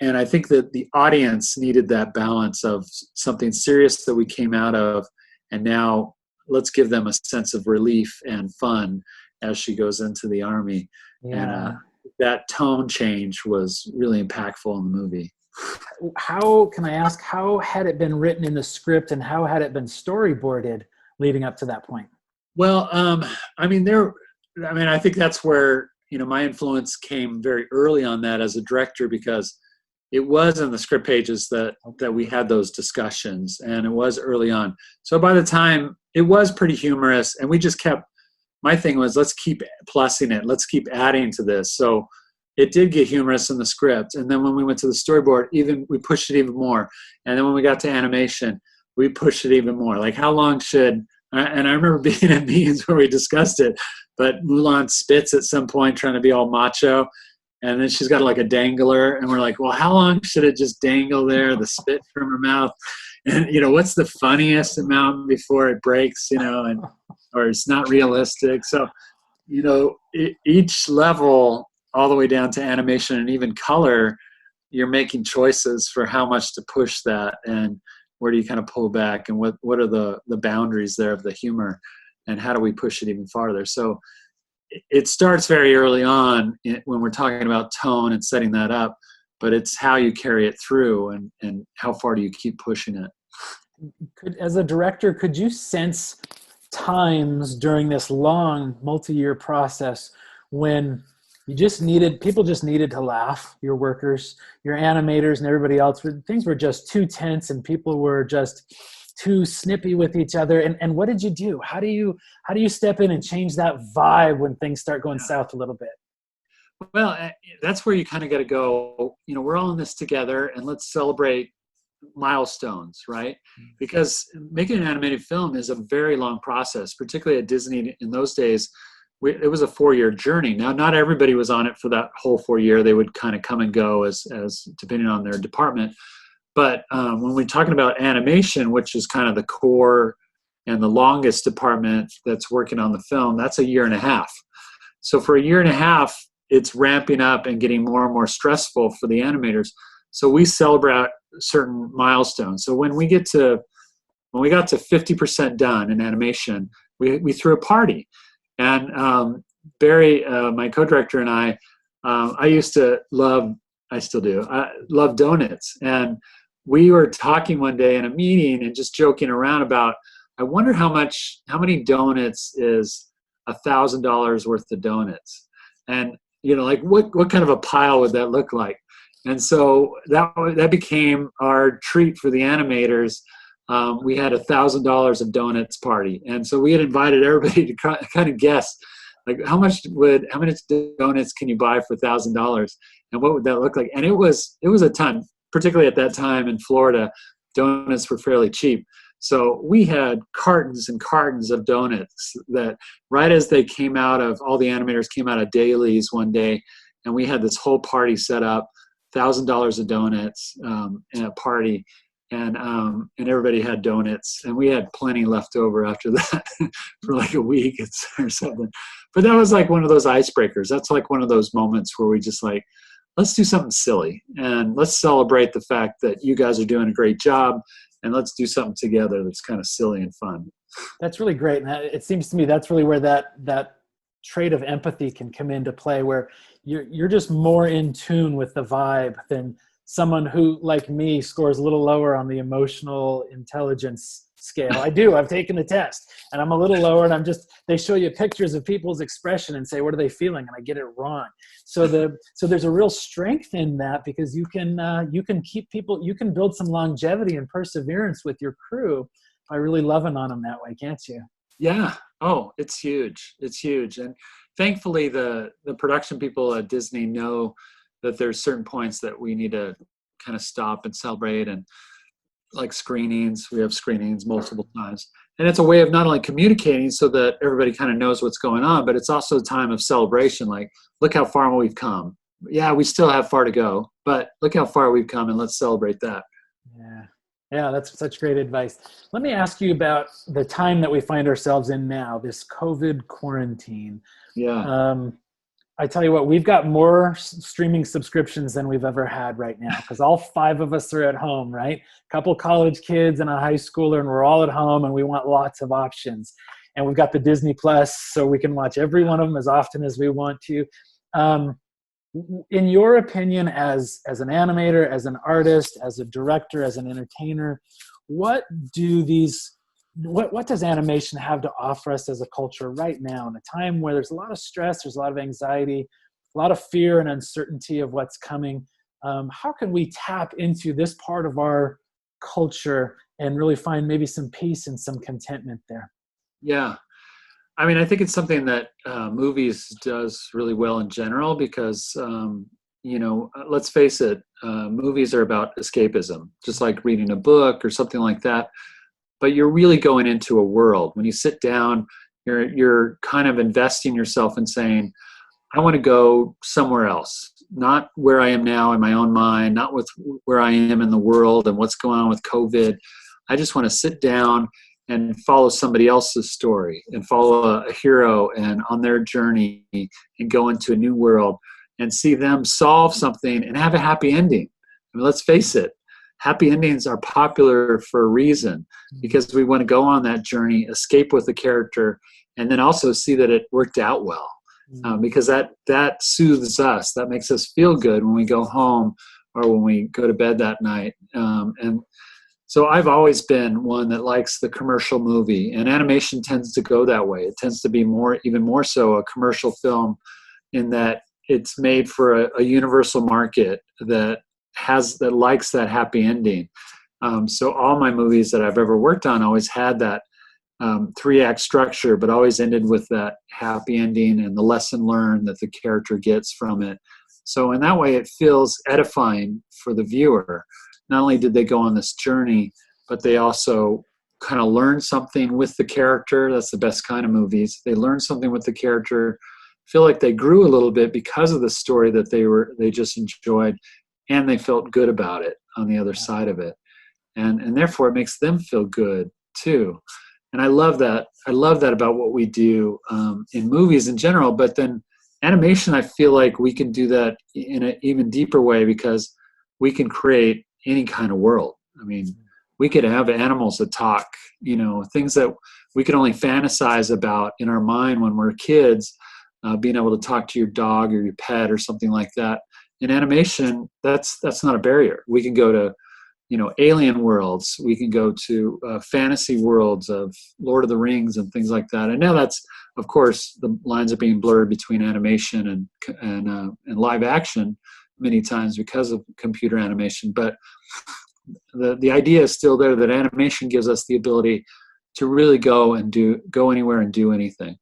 I think that the audience needed that balance of something serious that we came out of, and now let's give them a sense of relief and fun as she goes into the army. Yeah. And that tone change was really impactful in the movie. How had it been written in the script, and how had it been storyboarded leading up to that point? Well, I think that's where, my influence came very early on that as a director, because it was in the script pages that we had those discussions, and it was early on. So by the time, it was pretty humorous, and we just kept, my thing was, let's keep plussing it. Let's keep adding to this. So it did get humorous in the script. And then when we went to the storyboard, we pushed it even more. And then when we got to animation, we pushed it even more. Like, how long and I remember being at meetings where we discussed it, but Mulan spits at some point trying to be all macho. And then she's got like a dangler, and we're like, well, how long should it just dangle there, the spit from her mouth? And, what's the funniest amount before it breaks, or it's not realistic. So, each level, all the way down to animation and even color, you're making choices for how much to push that, and where do you kind of pull back, and what are the boundaries there of the humor, and how do we push it even farther? So it starts very early on when we're talking about tone and setting that up, but it's how you carry it through, and how far do you keep pushing it. As a director, could you sense times during this long multi-year process when people just needed to laugh, your workers, your animators, and everybody else, things were just too tense and people were just too snippy with each other? And what did you do? How do you step in and change that vibe when things start going south a little bit? Well, that's where you kind of got to go, we're all in this together, and let's celebrate milestones, right? Because making an animated film is a very long process, particularly at Disney in those days. It was a 4-year journey. Now, not everybody was on it for that whole 4 year. They would kind of come and go as depending on their department. But when we're talking about animation, which is kind of the core and the longest department that's working on the film, that's 1.5 years. So for 1.5 years, it's ramping up and getting more and more stressful for the animators. So we celebrate certain milestones. So when we got to 50% done in animation, we threw a party. And Barry, my co-director, and I used to love, I still do, I love donuts. And we were talking one day in a meeting and just joking around about, I wonder how many donuts is $1,000 worth of donuts. And, like what kind of a pile would that look like? And so that became our treat for the animators. We had $1,000 of donuts party, and so we had invited everybody to kind of guess, like how much donuts can you buy for $1,000, and what would that look like? And it was a ton, particularly at that time in Florida. Donuts were fairly cheap. So we had cartons and cartons of donuts that right as they came out of, all the animators came out of dailies one day, and we had this whole party set up, $1,000 of donuts in a party, and everybody had donuts, and we had plenty left over after that for like a week or something. But that was like one of those icebreakers. That's like one of those moments where we just like, let's do something silly, and let's celebrate the fact that you guys are doing a great job, and let's do something together that's kind of silly and fun. That's really great. And it seems to me that's really where that trait of empathy can come into play, where you're just more in tune with the vibe than someone who, like me, scores a little lower on the emotional intelligence scale. I've taken the test, and I'm a little lower, and they show you pictures of people's expression and say, what are they feeling? And I get it wrong. So there's a real strength in that, because you can keep people, you can build some longevity and perseverance with your crew by really loving on them that way, can't you? Yeah. Oh, it's huge. It's huge. And thankfully the production people at Disney know that there's certain points that we need to kind of stop and celebrate, and like screenings, we have screenings multiple times. And it's a way of not only communicating so that everybody kind of knows what's going on, but it's also a time of celebration. Like, look how far we've come. Yeah, we still have far to go, but look how far we've come, and let's celebrate that. Yeah, that's such great advice. Let me ask you about the time that we find ourselves in now, this COVID quarantine. Yeah. I tell you what, we've got more streaming subscriptions than we've ever had right now, because all 5 of us are at home, right? A couple college kids and a high schooler, and we're all at home, and we want lots of options. And we've got the Disney Plus, so we can watch every one of them as often as we want to. In your opinion, as an animator, as an artist, as a director, as an entertainer, what does animation have to offer us as a culture right now, in a time where there's a lot of stress, there's a lot of anxiety, a lot of fear and uncertainty of what's coming? How can we tap into this part of our culture and really find maybe some peace and some contentment there? Yeah. I mean, I think it's something that movies does really well in general, because, let's face it, movies are about escapism, just like reading a book or something like that. But you're really going into a world. When you sit down, you're kind of investing yourself and saying, I want to go somewhere else, not where I am now in my own mind, not with where I am in the world and what's going on with COVID. I just want to sit down and follow somebody else's story, and follow a hero and on their journey, and go into a new world and see them solve something and have a happy ending. I mean, let's face it, happy endings are popular for a reason, because we want to go on that journey, escape with the character, and then also see that it worked out well, because that soothes us. That makes us feel good when we go home or when we go to bed that night. And so I've always been one that likes the commercial movie, and animation tends to go that way. It tends to be even more so a commercial film, in that it's made for a universal market that likes that happy ending. So all my movies that I've ever worked on always had that 3-act structure, but always ended with that happy ending and the lesson learned that the character gets from it. So in that way, it feels edifying for the viewer. Not only did they go on this journey, but they also kind of learn something with the character. That's the best kind of movies. They learn something with the character, feel like they grew a little bit because of the story that they just enjoyed, and they felt good about it on the other side of it. And therefore it makes them feel good too. And I love that. I love that about what we do in movies in general, but then animation, I feel like we can do that in an even deeper way, because we can create any kind of world. I mean, we could have animals that talk, things that we could only fantasize about in our mind when we're kids, being able to talk to your dog or your pet or something like that. In animation, that's not a barrier. We can go to alien worlds. We can go to fantasy worlds of Lord of the Rings and things like that. And now that's, of course, the lines are being blurred between animation and live action many times because of computer animation. But the idea is still there that animation gives us the ability to really go anywhere and do anything.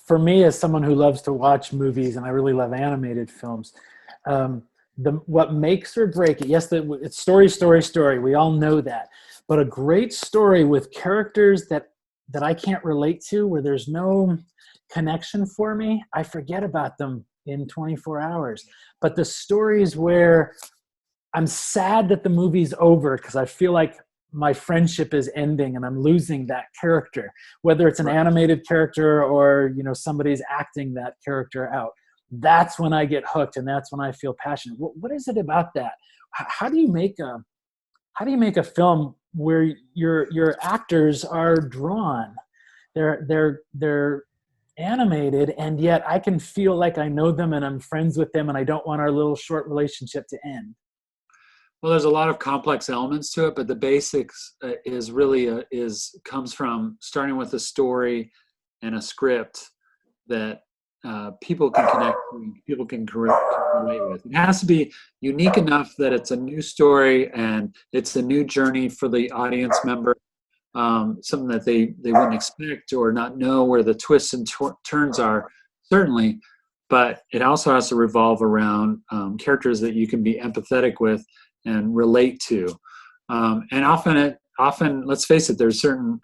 For me, as someone who loves to watch movies, and I really love animated films, what makes or break it, yes, it's story. We all know that. But a great story with characters that I can't relate to, where there's no connection for me, I forget about them in 24 hours. But the stories where I'm sad that the movie's over because I feel like my friendship is ending and I'm losing that character, whether it's an animated character or somebody's acting that character out. That's when I get hooked, and that's when I feel passionate. What is it about that? How do you make a film where your actors are drawn, they're animated, and yet I can feel like I know them and I'm friends with them, and I don't want our little short relationship to end? Well, there's a lot of complex elements to it, but the basics is really comes from starting with a story and a script that people can connect to, people can relate with. It has to be unique enough that it's a new story and it's a new journey for the audience member, something that they wouldn't expect or not know where the twists and turns are, certainly, but it also has to revolve around characters that you can be empathetic with and relate to. And often, let's face it, there's certain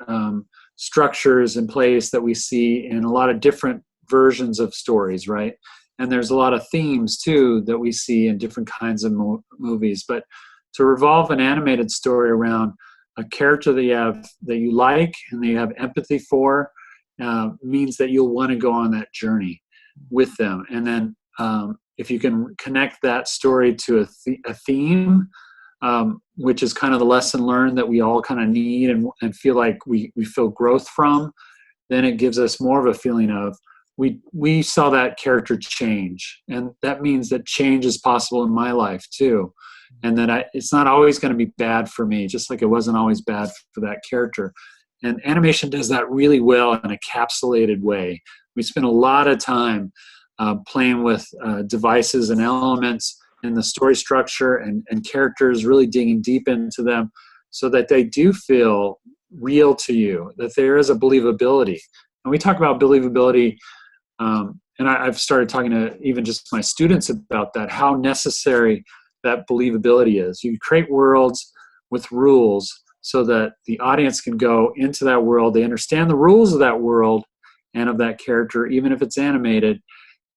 structures in place that we see in a lot of different versions of stories, right? And there's a lot of themes too that we see in different kinds of movies. But to revolve an animated story around a character that you like and that you have empathy for means that you'll want to go on that journey with them. And then if you can connect that story to a theme, which is kind of the lesson learned that we all kind of need and feel like we feel growth from, then it gives us more of a feeling of we saw that character change, and that means that change is possible in my life too, and that it's not always going to be bad for me, just like it wasn't always bad for that character. And animation does that really well in a capsulated way. We spend a lot of time playing with devices and elements in the story structure and characters, really digging deep into them so that they do feel real to you, that there is a believability. And we talk about believability, and I've started talking to even just my students about that, how necessary that believability is. You create worlds with rules so that the audience can go into that world. They understand the rules of that world and of that character, even if it's animated,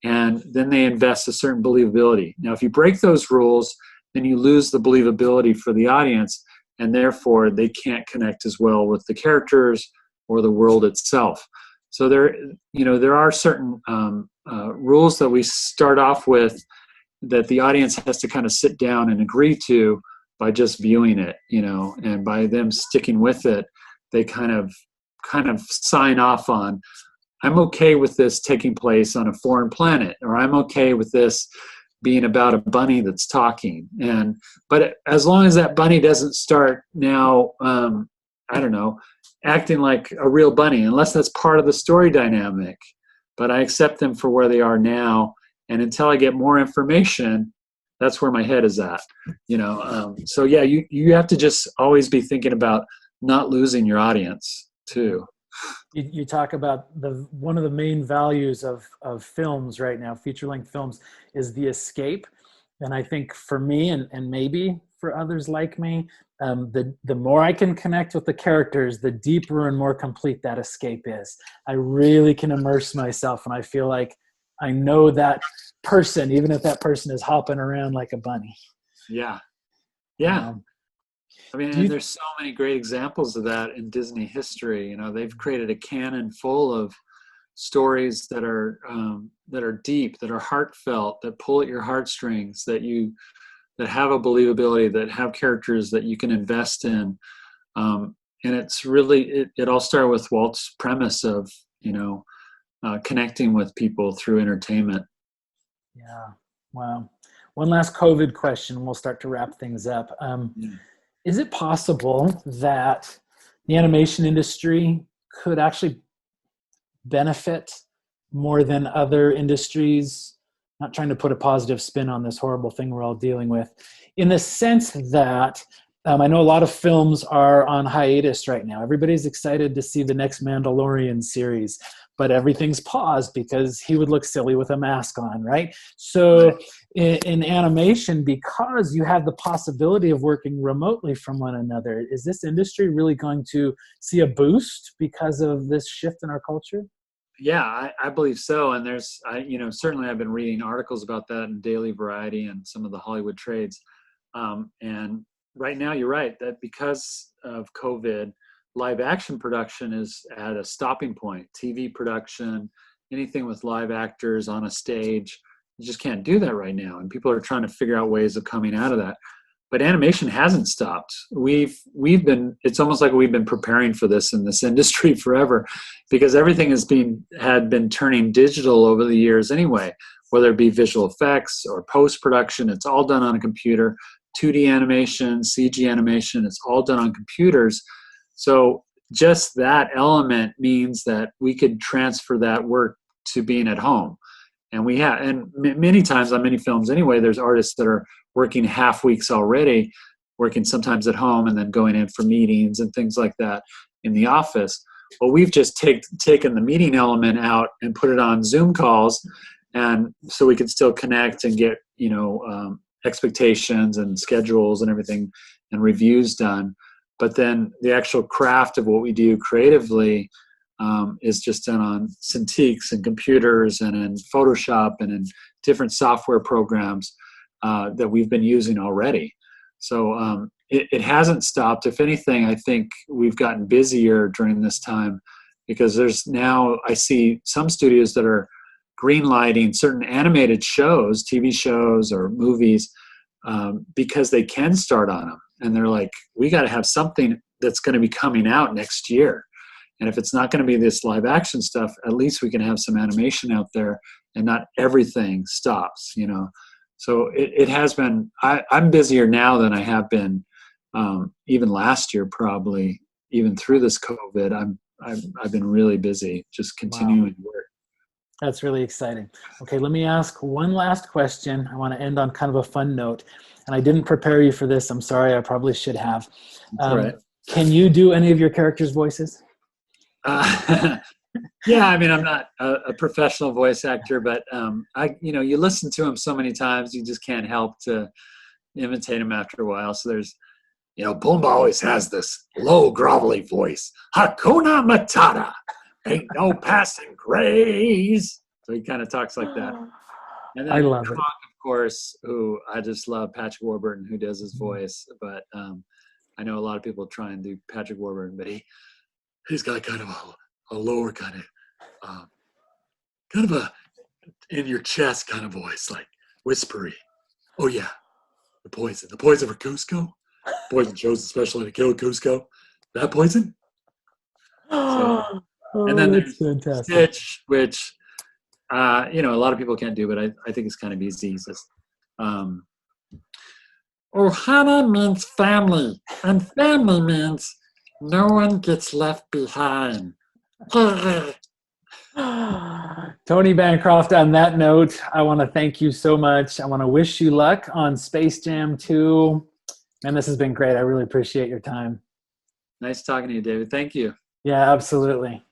and then they invest a certain believability. Now, if you break those rules, then you lose the believability for the audience, and therefore they can't connect as well with the characters or the world itself. So there are certain rules that we start off with that the audience has to kind of sit down and agree to by just viewing it, and by them sticking with it, they kind of sign off on, I'm okay with this taking place on a foreign planet, or I'm okay with this being about a bunny that's talking. But as long as that bunny doesn't start now, acting like a real bunny, unless that's part of the story dynamic. But I accept them for where they are now, and until I get more information, that's where my head is at. So yeah, you have to just always be thinking about not losing your audience too. You talk about one of the main values of films right now, feature-length films, is the escape. And I think for me, and maybe for others like me, the more I can connect with the characters, the deeper and more complete that escape is. I really can immerse myself, and I feel like I know that person, even if that person is hopping around like a bunny. Yeah. And there's so many great examples of that in Disney history. They've created a canon full of stories that are deep, that are heartfelt, that pull at your heartstrings, that have a believability, that have characters that you can invest in. And it's really it all started with Walt's premise of connecting with people through entertainment. Yeah. Wow. One last COVID question. We'll start to wrap things up. Is it possible that the animation industry could actually benefit more than other industries? Not trying to put a positive spin on this horrible thing we're all dealing with, in the sense that I know a lot of films are on hiatus right now. Everybody's excited to see the next Mandalorian series, but everything's paused because he would look silly with a mask on, right? So Right. in animation, because you have the possibility of working remotely from one another, is this industry really going to see a boost because of this shift in our culture? Yeah, I believe so. And certainly I've been reading articles about that in Daily Variety and some of the Hollywood trades. And right now, you're right that because of COVID, live action production is at a stopping point. TV production, anything with live actors on a stage, you just can't do that right now. And people are trying to figure out ways of coming out of that. But animation hasn't stopped. It's almost like we've been preparing for this in this industry forever, because everything had been turning digital over the years anyway, whether it be visual effects or post-production. It's all done on a computer. 2D animation, CG animation, it's all done on computers. So just that element means that we could transfer that work to being at home. And many times on many films anyway, there's artists that are working half weeks already, working sometimes at home and then going in for meetings and things like that in the office. Well, we've just taken the meeting element out and put it on Zoom calls, and so we can still connect and get expectations and schedules and everything and reviews done. But then the actual craft of what we do creatively is just done on Cintiqs and computers and in Photoshop and in different software programs that we've been using already. So it hasn't stopped. If anything, I think we've gotten busier during this time, because I see some studios that are greenlighting certain animated shows, TV shows or movies, because they can start on them. And they're like, we got to have something that's going to be coming out next year. And if it's not going to be this live action stuff, at least we can have some animation out there and not everything stops, So it has been, I'm busier now than I have been even last year, probably even through this COVID. I've been really busy, just Wow. continuing to work. That's really exciting. Okay, let me ask one last question. I want to end on kind of a fun note. And I didn't prepare you for this. I'm sorry, I probably should have. That's all right. Can you do any of your characters' voices? Yeah, I mean, I'm not a professional voice actor, but you listen to them so many times, you just can't help to imitate them after a while. So there's, Pumbaa always has this low, grovelly voice. Hakuna Matata, ain't no passing craze. So he kind of talks like that. And I then love Kronk, it. of course, who I just love, Patrick Warburton, who does his voice. But I know a lot of people try and do Patrick Warburton, but he's got kind of a lower kind of a in your chest kind of voice, like whispery. Oh yeah, the poison for Cusco. Poison chose especially to kill Cusco. That poison. So, and then That's there's fantastic. Stitch, which a lot of people can't do, but I think it's kind of easy. It's just, Ohana means family, and family means no one gets left behind. Tony Bancroft, on that note, I want to thank you so much. I want to wish you luck on Space Jam 2. And this has been great. I really appreciate your time. Nice talking to you, David. Thank you. Yeah, absolutely.